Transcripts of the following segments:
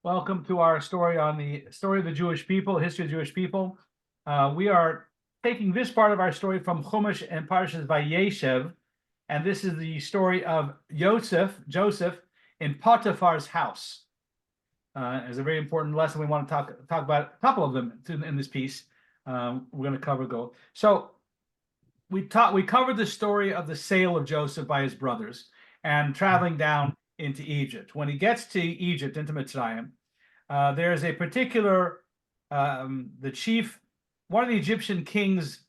Welcome to our story on the story of the Jewish people, history of the Jewish people. We are taking this part of our story from Chumash and Parshas Vayeshev, and this is the story of Joseph in Potiphar's house. It's a very important lesson. We want to talk about a couple of them in this piece. We're going to go. So we covered the story of the sale of Joseph by his brothers and traveling down into Egypt. When he gets to Egypt, into Mitzrayim, there's a particular, the chief, one of the Egyptian kings,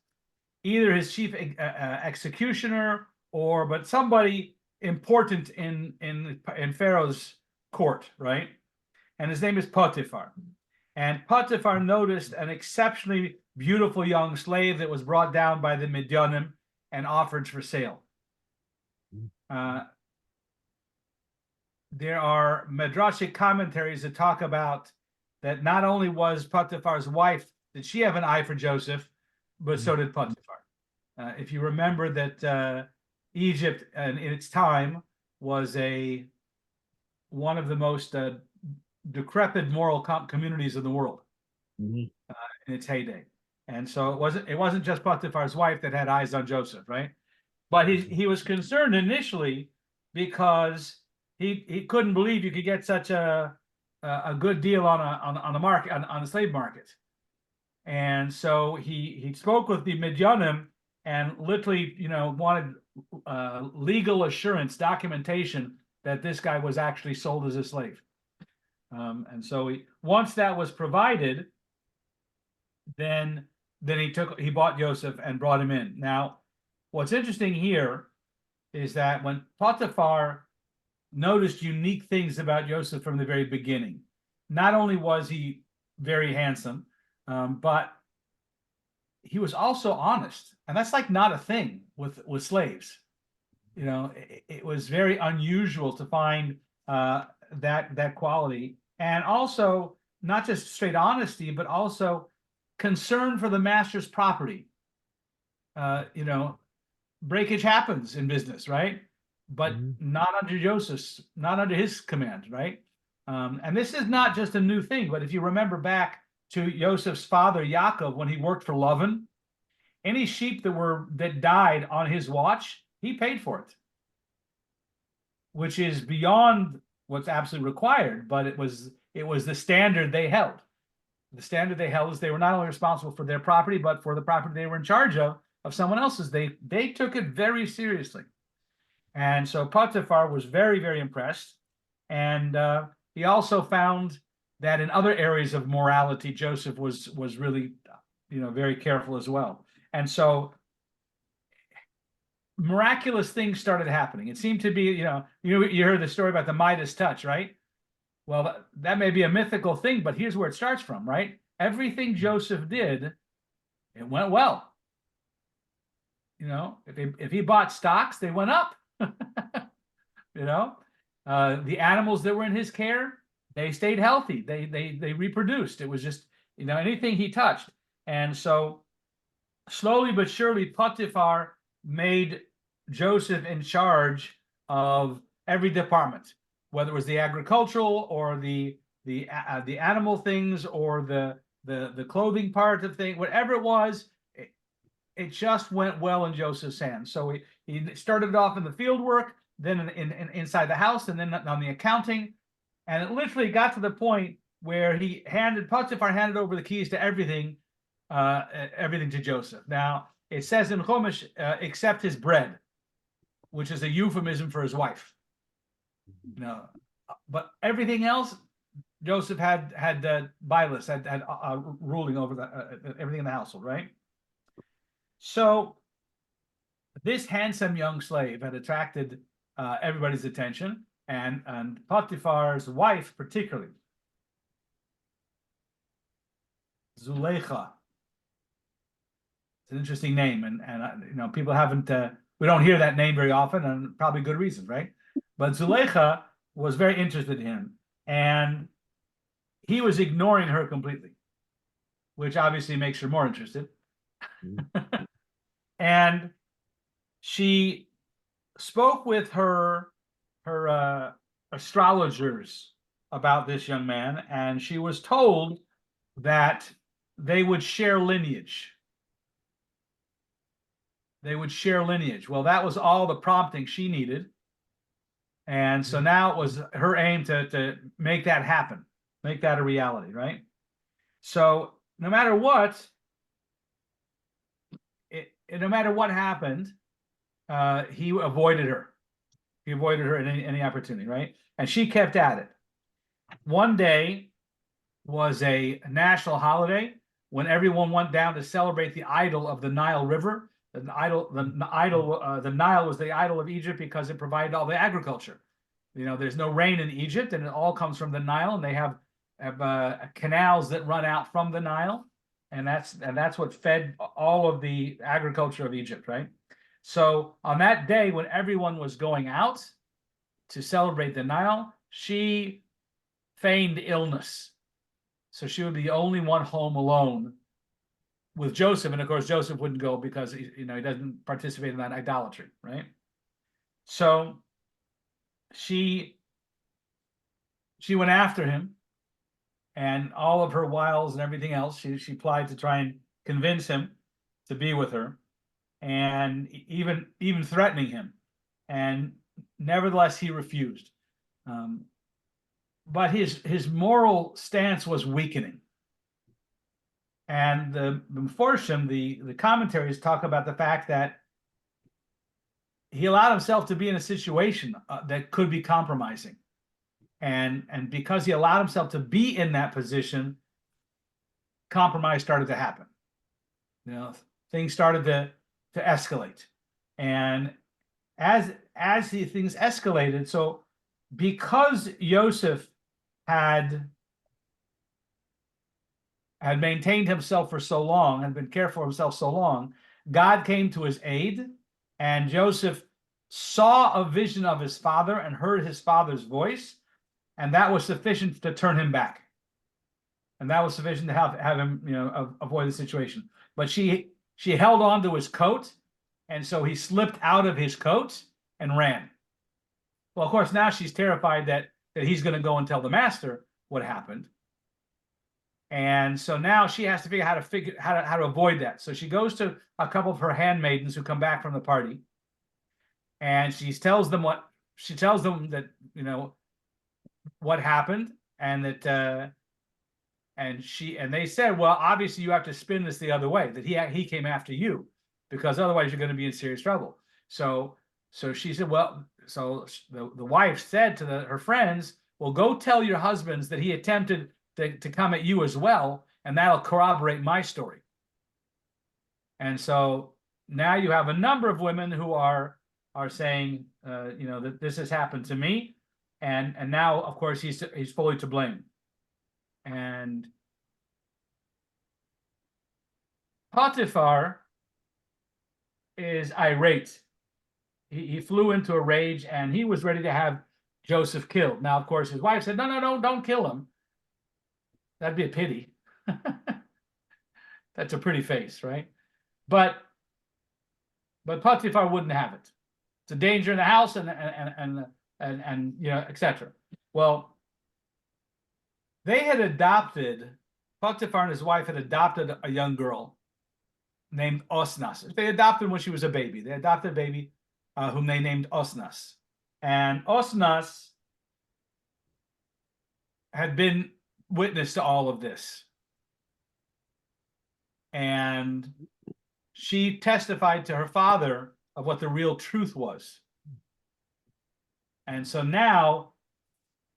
either his chief executioner but somebody important in Pharaoh's court, right? And his name is Potiphar. And Potiphar noticed an exceptionally beautiful young slave that was brought down by the Midyanim and offered for sale. There are Midrashic commentaries that talk about that not only was Potiphar's wife, did she have an eye for Joseph, but so did Potiphar. If you remember that Egypt in its time was one of the most decrepit moral communities in the world in its heyday. And so it wasn't just Potiphar's wife that had eyes on Joseph, right? But he was concerned initially because he couldn't believe you could get such a good deal on a market, on a slave market. And so he spoke with the Midyanim and literally, wanted legal assurance, documentation that this guy was actually sold as a slave. And so once that was provided, then he bought Joseph and brought him in. Now, what's interesting here is that when Potiphar noticed unique things about Joseph from the very beginning, not only was he very handsome, but he was also honest, and that's like not a thing with slaves. It was very unusual to find that quality, and also not just straight honesty, but also concern for the master's property. Breakage happens in business, right? But not under Joseph's, not under his command, right? And this is not just a new thing, but if you remember back to Joseph's father Yaakov, when he worked for Lavan, any sheep that died on his watch, he paid for it, which is beyond what's absolutely required, but it was the standard they held. The standard they held is they were not only responsible for their property, but for the property they were in charge of someone else's. They took it very seriously. And so Potiphar was very, very impressed. And he also found that in other areas of morality, Joseph was really, very careful as well. And so miraculous things started happening. It seemed to be, you heard the story about the Midas touch, right? Well, that may be a mythical thing, but here's where it starts from, right? Everything Joseph did, it went well. If he bought stocks, they went up. The animals that were in his care, they stayed healthy. They reproduced. It was just, anything he touched. And so slowly but surely, Potiphar made Joseph in charge of every department, whether it was the agricultural or the animal things or the clothing part of things, whatever it was. It just went well in Joseph's hands. So he started off in the field work, then inside the house, and then on the accounting. And it literally got to the point where Potiphar handed over the keys to everything to Joseph. Now, it says in Chumash, except his bread, which is a euphemism for his wife. But everything else, Joseph had Bilus, had ruling over everything in the household, right? So this handsome young slave had attracted everybody's attention, and Potiphar's wife particularly, Zuleika. It's an interesting name, and people haven't. We don't hear that name very often, and probably good reason, right? But Zuleika was very interested in him, and he was ignoring her completely, which obviously makes her more interested. And she spoke with her astrologers about this young man, and she was told that they would share lineage. They would share lineage. Well, that was all the prompting she needed. And so now it was her aim to make that happen, make that a reality, right? So no matter what, no matter what happened, he avoided her. He avoided her at any opportunity, right? And she kept at it. One day was a national holiday when everyone went down to celebrate the idol of the Nile River. The Nile was the idol of Egypt because it provided all the agriculture. There's no rain in Egypt, and it all comes from the Nile, and they have canals that run out from the Nile, and that's what fed all of the agriculture of Egypt, right? So on that day, when everyone was going out to celebrate the Nile, she feigned illness. So she would be the only one home alone with Joseph. And of course, Joseph wouldn't go because he doesn't participate in that idolatry, right? So she went after him, and all of her wiles and everything else, she applied to try and convince him to be with her, and even threatening him. And nevertheless, he refused. But his moral stance was weakening. And the Meforshim, the commentaries, talk about the fact that he allowed himself to be in a situation that could be compromising. And because he allowed himself to be in that position, compromise started to happen. Things started to escalate. And as things escalated, so because Joseph had maintained himself for so long and been careful of himself so long, God came to his aid, and Joseph saw a vision of his father and heard his father's voice, and that was sufficient to turn him back. And that was sufficient to have him, avoid the situation. But she held on to his coat, and so he slipped out of his coat and ran. Well, of course, now she's terrified that he's going to go and tell the master what happened. And so now she has to figure out how to avoid that. So she goes to a couple of her handmaidens who come back from the party, and she tells them that what happened, and that and they said, well, obviously you have to spin this the other way, that he came after you, because otherwise you're going to be in serious trouble. So she said, well, so the wife said to her friends, well, go tell your husbands that he attempted to come at you as well, and that'll corroborate my story. And so now you have a number of women who are saying, that this has happened to me, and now, of course, he's fully to blame. And Potiphar is irate. He flew into a rage, and he was ready to have Joseph killed. Now, of course, his wife said, no, don't kill him. That'd be a pity. That's a pretty face, right? But Potiphar wouldn't have it. It's a danger in the house, and etc. Well, Potiphar and his wife had adopted a young girl named Osnas. They adopted when she was a baby. They adopted a baby whom they named Osnas. And Osnas had been witness to all of this. And she testified to her father of what the real truth was. And so now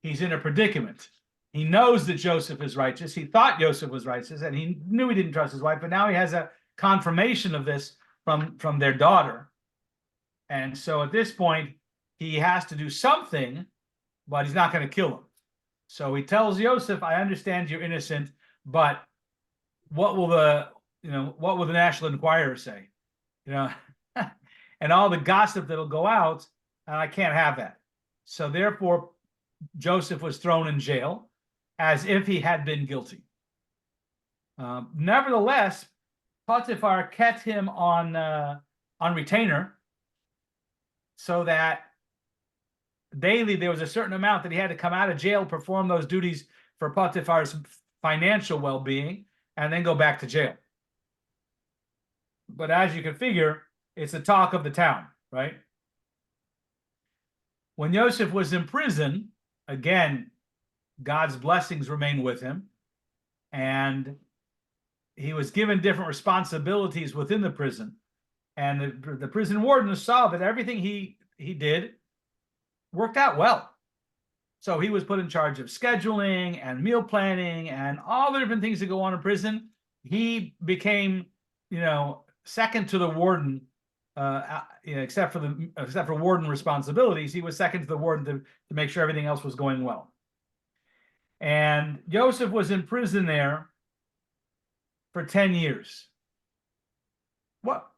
he's in a predicament. He knows that Joseph is righteous. He thought Joseph was righteous, and he knew he didn't trust his wife, but now he has a confirmation of this from their daughter. And so at this point, he has to do something, but he's not going to kill him. So he tells Joseph, I understand you're innocent, but what will the National Enquirer say? And all the gossip that'll go out, and I can't have that. So therefore, Joseph was thrown in jail as if he had been guilty. Nevertheless, Potiphar kept him on retainer, so that daily there was a certain amount that he had to come out of jail, perform those duties for Potiphar's financial well-being, and then go back to jail. But as you can figure, it's the talk of the town, right? When Joseph was in prison, again, God's blessings remained with him, and he was given different responsibilities within the prison. And the prison warden saw that everything he did worked out well. So he was put in charge of scheduling and meal planning and all the different things that go on in prison. He became, second to the warden, except for warden responsibilities. He was second to the warden to make sure everything else was going well. And Joseph was in prison there for 10 years.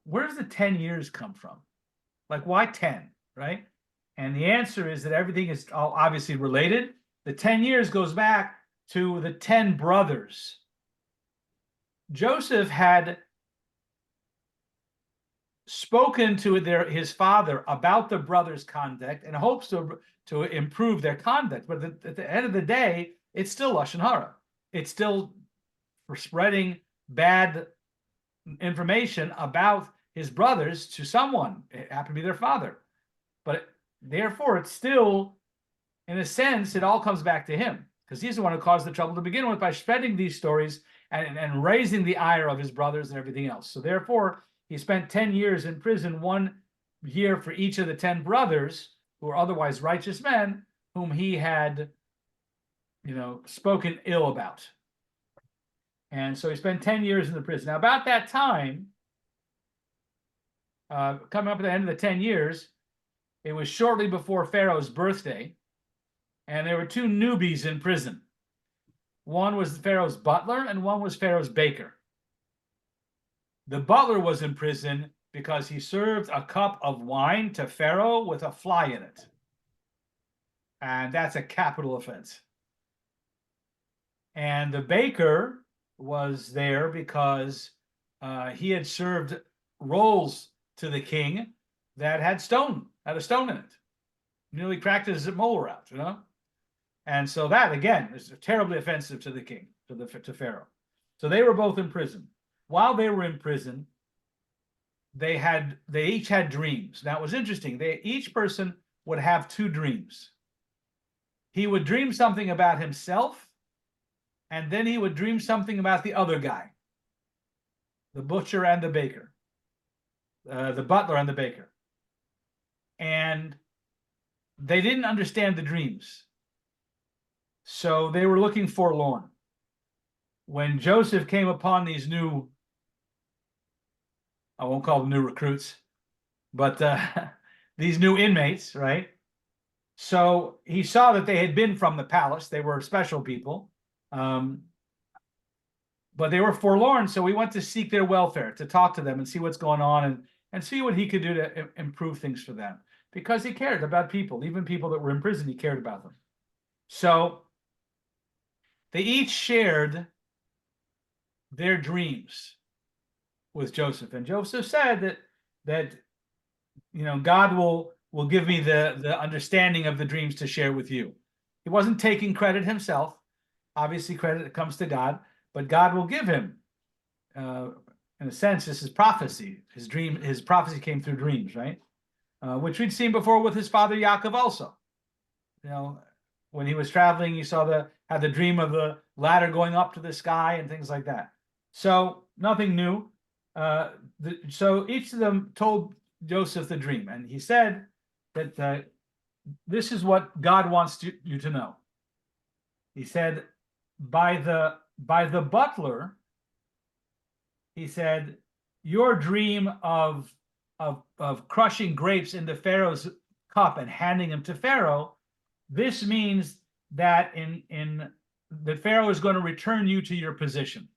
Where does the 10 years come from? Like, why 10, right? And the answer is that everything is all obviously related. The 10 years goes back to the 10 brothers. Joseph had spoken to his father about the brothers' conduct and hopes to improve their conduct. But at the end of the day, it's still Lashon Hara. It's still spreading bad information about his brothers to someone. It happened to be their father. But therefore, it's still, in a sense, it all comes back to him, because he's the one who caused the trouble to begin with by spreading these stories and raising the ire of his brothers and everything else. So therefore, he spent 10 years in prison, 1 year for each of the 10 brothers who were otherwise righteous men, whom he had, spoken ill about. And so he spent 10 years in the prison. Now, about that time, coming up at the end of the 10 years, it was shortly before Pharaoh's birthday, and there were 2 newbies in prison. One was Pharaoh's butler, and one was Pharaoh's baker. The butler was in prison because he served a cup of wine to Pharaoh with a fly in it. And that's a capital offense. And the baker was there because he had served rolls to the king that had a stone in it. Nearly cracked his molar out, And so that, again, is terribly offensive to the king, to Pharaoh. So they were both in prison. While they were in prison, they each had dreams. Now, it was interesting. Each person would have 2 dreams. He would dream something about himself, and then he would dream something about the other guy, the butcher and the baker, the butler and the baker. And they didn't understand the dreams. So they were looking forlorn. When Joseph came upon these new, I won't call them new recruits, but these new inmates, right? So he saw that they had been from the palace. They were special people. But they were forlorn, so we went to seek their welfare, to talk to them and see what's going on and see what he could do to improve things for them. Because he cared about people, even people that were in prison, he cared about them. So they each shared their dreams with Joseph. And Joseph said that God will give me the understanding of the dreams to share with you. He wasn't taking credit himself. Obviously, credit comes to God, but God will give him, in a sense, this is prophecy. His prophecy came through dreams, right? Which we'd seen before with his father Yaakov also. When he was traveling, he had the dream of the ladder going up to the sky and things like that. So nothing new. So each of them told Joseph the dream, and he said that this is what God wants you to know. He said, by the butler, he said, your dream of crushing grapes into Pharaoh's cup and handing them to Pharaoh, this means that that Pharaoh is going to return you to your position.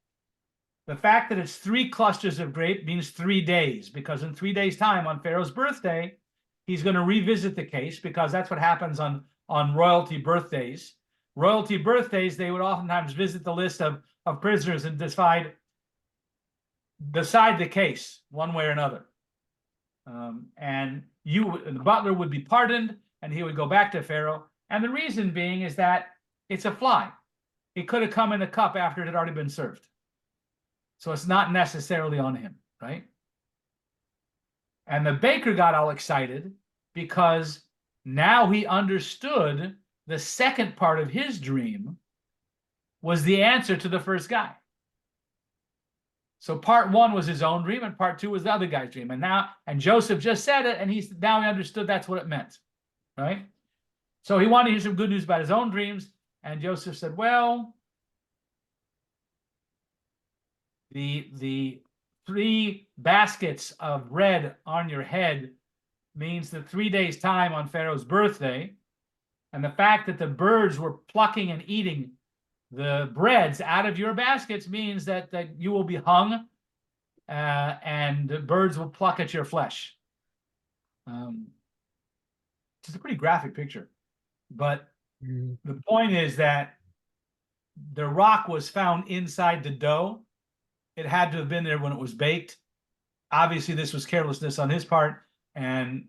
The fact that it's 3 clusters of grape means 3 days, because in 3 days' time, on Pharaoh's birthday, he's going to revisit the case, because that's what happens on royalty birthdays. Royalty birthdays, they would oftentimes visit the list of prisoners and decide the case one way or another. And the butler would be pardoned, and he would go back to Pharaoh. And the reason being is that it's a fly. It could have come in a cup after it had already been served. So it's not necessarily on him, right? And the baker got all excited because now he understood the second part of his dream was the answer to the first guy. So part one was his own dream, and part two was the other guy's dream. And Joseph just said it, and now he understood that's what it meant, right? So he wanted to hear some good news about his own dreams, and Joseph said, well, the 3 baskets of bread on your head means the 3 days' time on Pharaoh's birthday, and the fact that the birds were plucking and eating the breads out of your baskets means that you will be hung, and the birds will pluck at your flesh. It's a pretty graphic picture, but the point is that the rock was found inside the dough. It had to have been there when it was baked. Obviously, this was carelessness on his part, and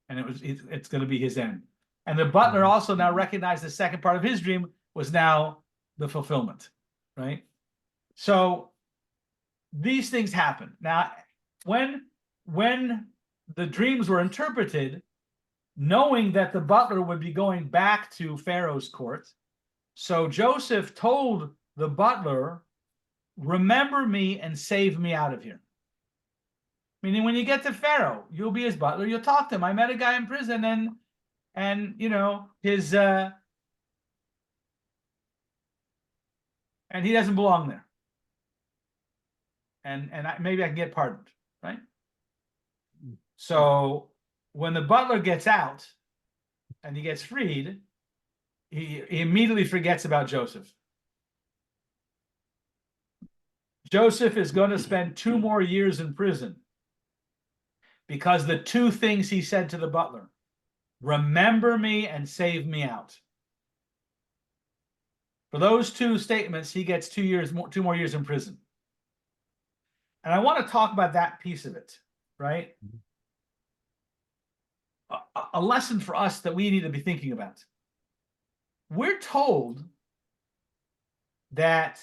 it's going to be his end. And the butler also now recognized the second part of his dream was now the fulfillment, right? So these things happen. Now, when the dreams were interpreted, knowing that the butler would be going back to Pharaoh's court, so Joseph told the butler, remember me and save me out of here. Meaning when you get to Pharaoh, you'll be his butler, you'll talk to him. I met a guy in prison and you know, his and he doesn't belong there. And maybe I can get pardoned, right? So when the butler gets out and he gets freed, he immediately forgets about Joseph. Joseph is going to spend 2 more years in prison because the 2 things he said to the butler, remember me and save me out. For those 2 statements, he gets 2 more years in prison. And I want to talk about that piece of it, right? A lesson for us that we need to be thinking about. We're told that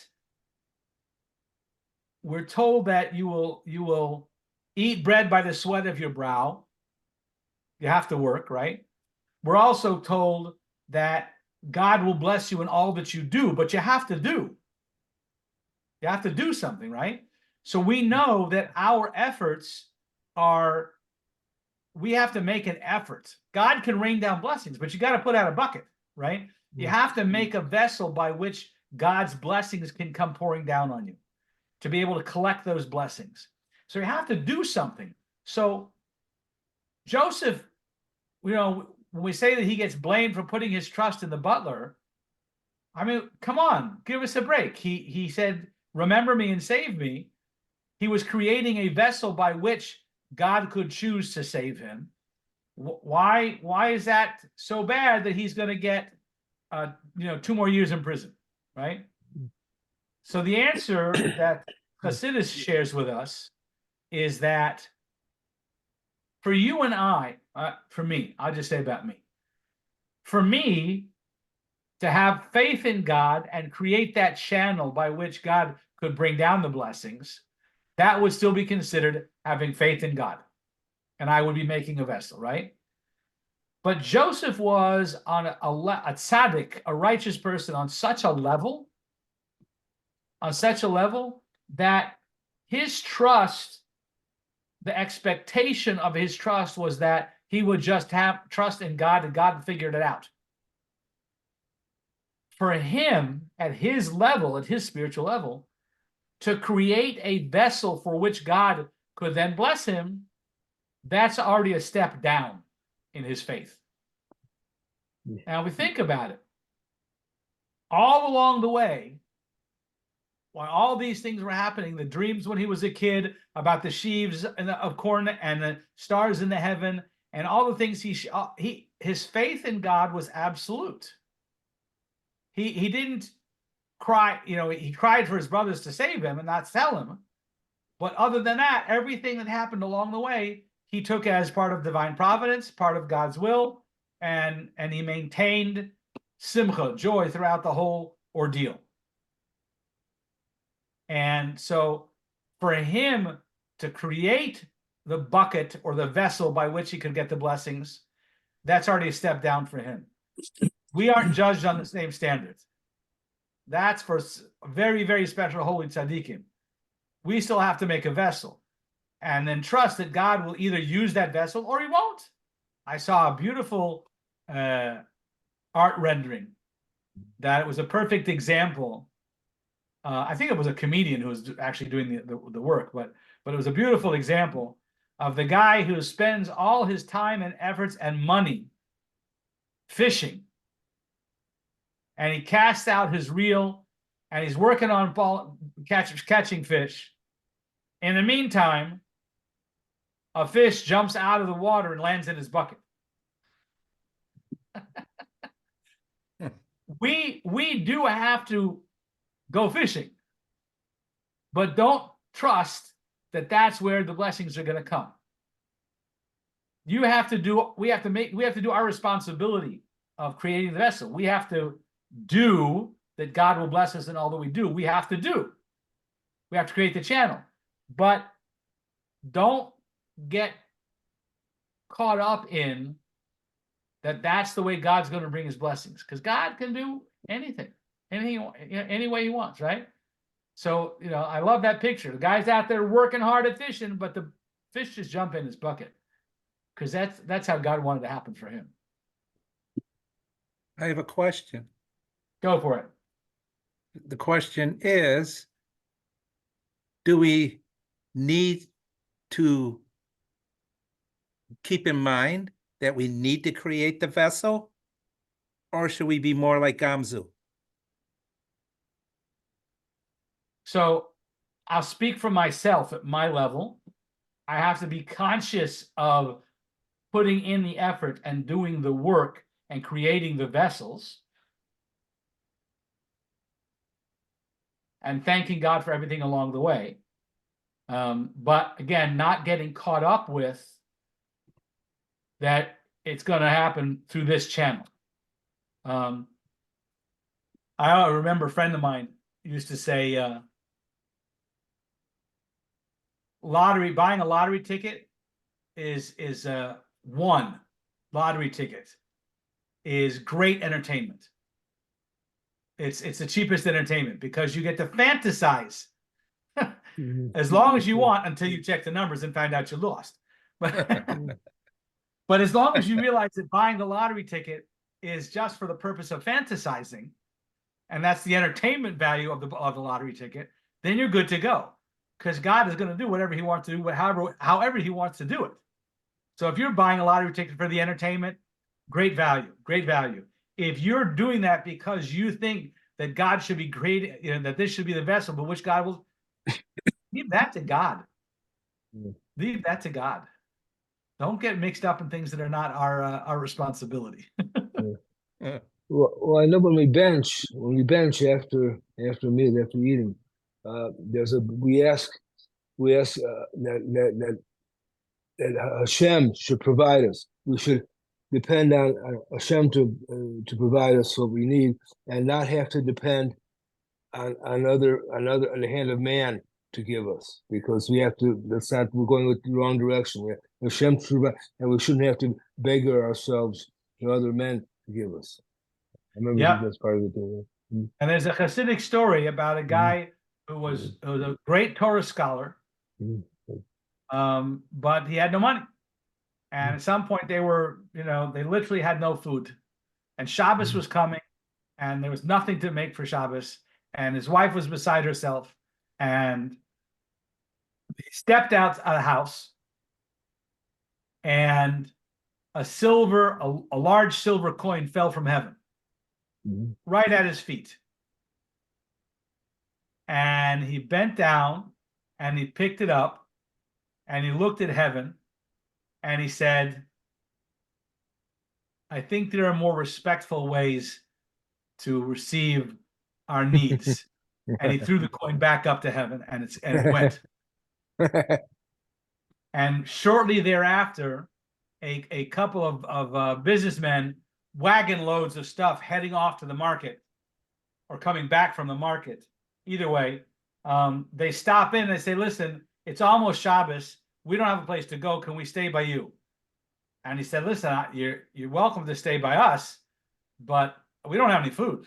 you will eat bread by the sweat of your brow. You have to work, right? We're also told that God will bless you in all that you do, but you have to do. You have to do something, right? So we know that our efforts we have to make an effort. God can rain down blessings, but you got to put out a bucket, right? You have to make a vessel by which God's blessings can come pouring down on you to be able to collect those blessings. So you have to do something. So Joseph, you know, when we say that he gets blamed for putting his trust in the butler, I mean, come on, give us a break. He said, remember me and save me. He was creating a vessel by which God could choose to save him. Why is that so bad that he's going to get 2 more years in prison, right? So the answer that Hasidus shares with us is that for you and I, for me, I'll just say about me. For me, to have faith in God and create that channel by which God could bring down the blessings, that would still be considered having faith in God. And I would be making a vessel, right? But Joseph was on a tzaddik, a righteous person, on such a level that his trust, the expectation of his trust was that he would just have trust in God and God figured it out. For him, at his level, at his spiritual level, to create a vessel for which God could then bless him, that's already a step down in his faith. Now we think about it. All along the way, while all these things were happening, the dreams when he was a kid about the sheaves of corn and the stars in the heaven, and all the things his faith in God was absolute. He didn't cry, he cried for his brothers to save him and not sell him. But other than that, everything that happened along the way, he took as part of divine providence, part of God's will, and he maintained simcha, joy, throughout the whole ordeal. And so for him to create the bucket or the vessel by which he could get the blessings, that's already a step down for him. We aren't judged on the same standards. That's for very, very special holy tzaddikim. We still have to make a vessel and then trust that God will either use that vessel or he won't. I saw a beautiful art rendering that it was a perfect example. I think it was a comedian who was actually doing the work, but it was a beautiful example of the guy who spends all his time and efforts and money fishing. And he casts out his reel and he's working on catching fish. In the meantime, a fish jumps out of the water and lands in his bucket. We do have to go fishing, but don't trust that that's where the blessings are going to come. We have to do our responsibility of creating the vessel. We have to do that. God will bless us in all that we do. We have to create the channel, but don't get caught up in that's the way God's going to bring his blessings, because God can do anything any way he wants, right? So, I love that picture. The guy's out there working hard at fishing, but the fish just jump in his bucket, because that's how God wanted to happen for him. I have a question. Go for it. The question is, do we need to keep in mind that we need to create the vessel, or should we be more like Gamzu? So I'll speak for myself at my level. I have to be conscious of putting in the effort and doing the work and creating the vessels, and thanking God for everything along the way. But again, not getting caught up with that it's going to happen through this channel. I remember a friend of mine used to say, buying a lottery ticket is one lottery ticket is great entertainment. It's the cheapest entertainment, because you get to fantasize as long as you want until you check the numbers and find out you lost. But as long as you realize that buying the lottery ticket is just for the purpose of fantasizing, and that's the entertainment value of the lottery ticket, then you're good to go, because God is going to do whatever he wants to do, however he wants to do it. So if you're buying a lottery ticket for the entertainment, great value, great value. If you're doing that because you think that God should be great, that this should be the vessel by which God will, leave that to God. Leave that to God. Don't get mixed up in things that are not our responsibility. Well, I know when we bench after eating, we ask that Hashem should provide us. We should depend on Hashem to provide us what we need, and not have to depend on the hand of man to give us, because we're going with the wrong direction. Hashem should provide, and we shouldn't have to beggar ourselves to other men to give us. I remember that's part of it. And there's a Hasidic story about a guy who was a great Torah scholar, but he had no money. And at some point they literally had no food. And Shabbos was coming, and there was nothing to make for Shabbos. And his wife was beside herself. And he stepped out of the house, and a large silver coin fell from heaven, right at his feet. And he bent down and he picked it up and he looked at heaven and he said, I think there are more respectful ways to receive our needs. And he threw the coin back up to heaven, and it went. And shortly thereafter, a couple of businessmen, wagon loads of stuff heading off to the market or coming back from the market. Either way, they stop in and they say, listen, it's almost Shabbos. We don't have a place to go. Can we stay by you? And he said, listen, you're welcome to stay by us, but we don't have any food.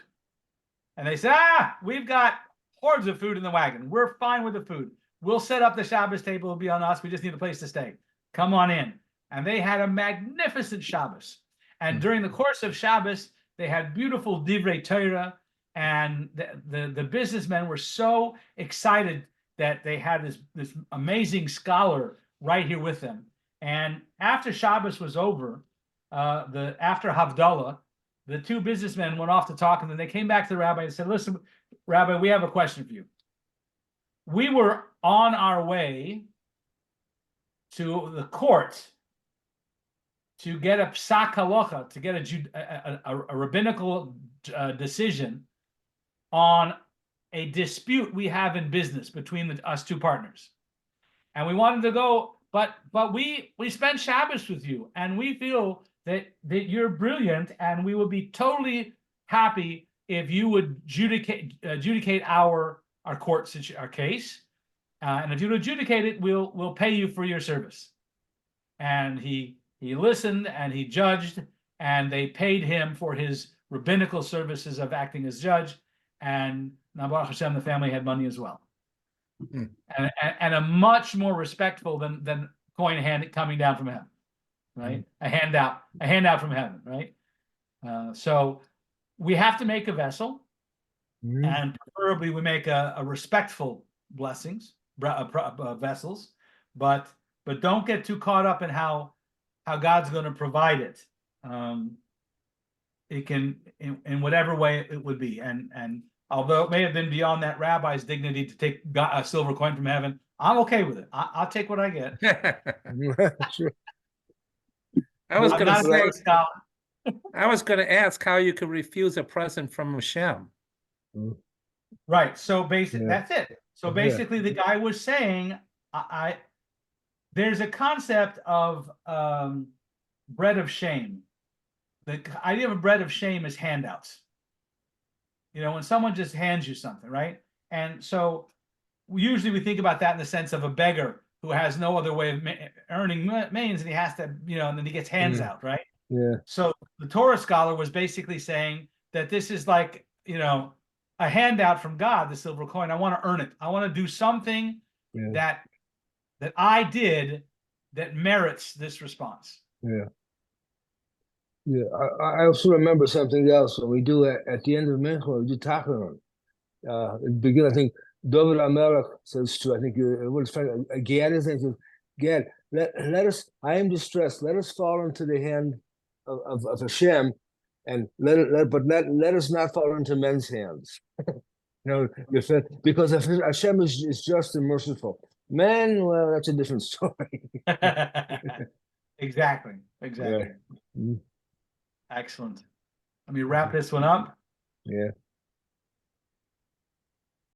And they said, we've got hordes of food in the wagon. We're fine with the food. We'll set up the Shabbos table. It'll be on us. We just need a place to stay. Come on in. And they had a magnificent Shabbos. And during the course of Shabbos, they had beautiful divrei Torah. And the businessmen were so excited that they had this amazing scholar right here with them. And after Shabbos was over, after Havdalah, the two businessmen went off to talk, and then they came back to the rabbi and said, listen, Rabbi, we have a question for you. We were on our way to the court to get a psak halacha, to get a rabbinical decision on a dispute we have in business between us two partners. And we wanted to go, but we spent Shabbos with you, and we feel that you're brilliant, and we would be totally happy if you would adjudicate our case, and if you would adjudicate it, we'll pay you for your service. And he listened and he judged, and they paid him for his rabbinical services of acting as judge. And now Baruch Hashem, the family had money as well, and a much more respectful than coin hand coming down from heaven. Right, a handout from heaven, right? So we have to make a vessel, and preferably we make a respectful vessels, but don't get too caught up in how God's going to provide it. It can in whatever way it would be, and although it may have been beyond that rabbi's dignity to take a silver coin from heaven, I'm okay with it. I'll take what I get. Sure. I was going to say, scholar. I was going to ask how you could refuse a present from Hashem. Right. So basically, Yeah. that's it. So basically, the guy was saying, there's a concept of bread of shame. The idea of a bread of shame is handouts. You know, when someone just hands you something, right? And so usually we think about that in the sense of a beggar who has no other way of earning millions, and he has to, and then he gets hands out, right? Yeah. So the Torah scholar was basically saying that this is like, a handout from God, the silver coin. I want to earn it. I want to do something that I did that merits this response. Yeah. Yeah. I also remember something else. When we do at the end of Mincha, we do Tachanun. At the beginning, I think David Amelech says to, I think what his friend Gad is saying, Gad, let us, I am distressed. Let us fall into the hand of Hashem, and let us not fall into men's hands. Because if Hashem is just and merciful, man, well, that's a different story. Exactly. Yeah. Excellent. Let me wrap this one up. Yeah.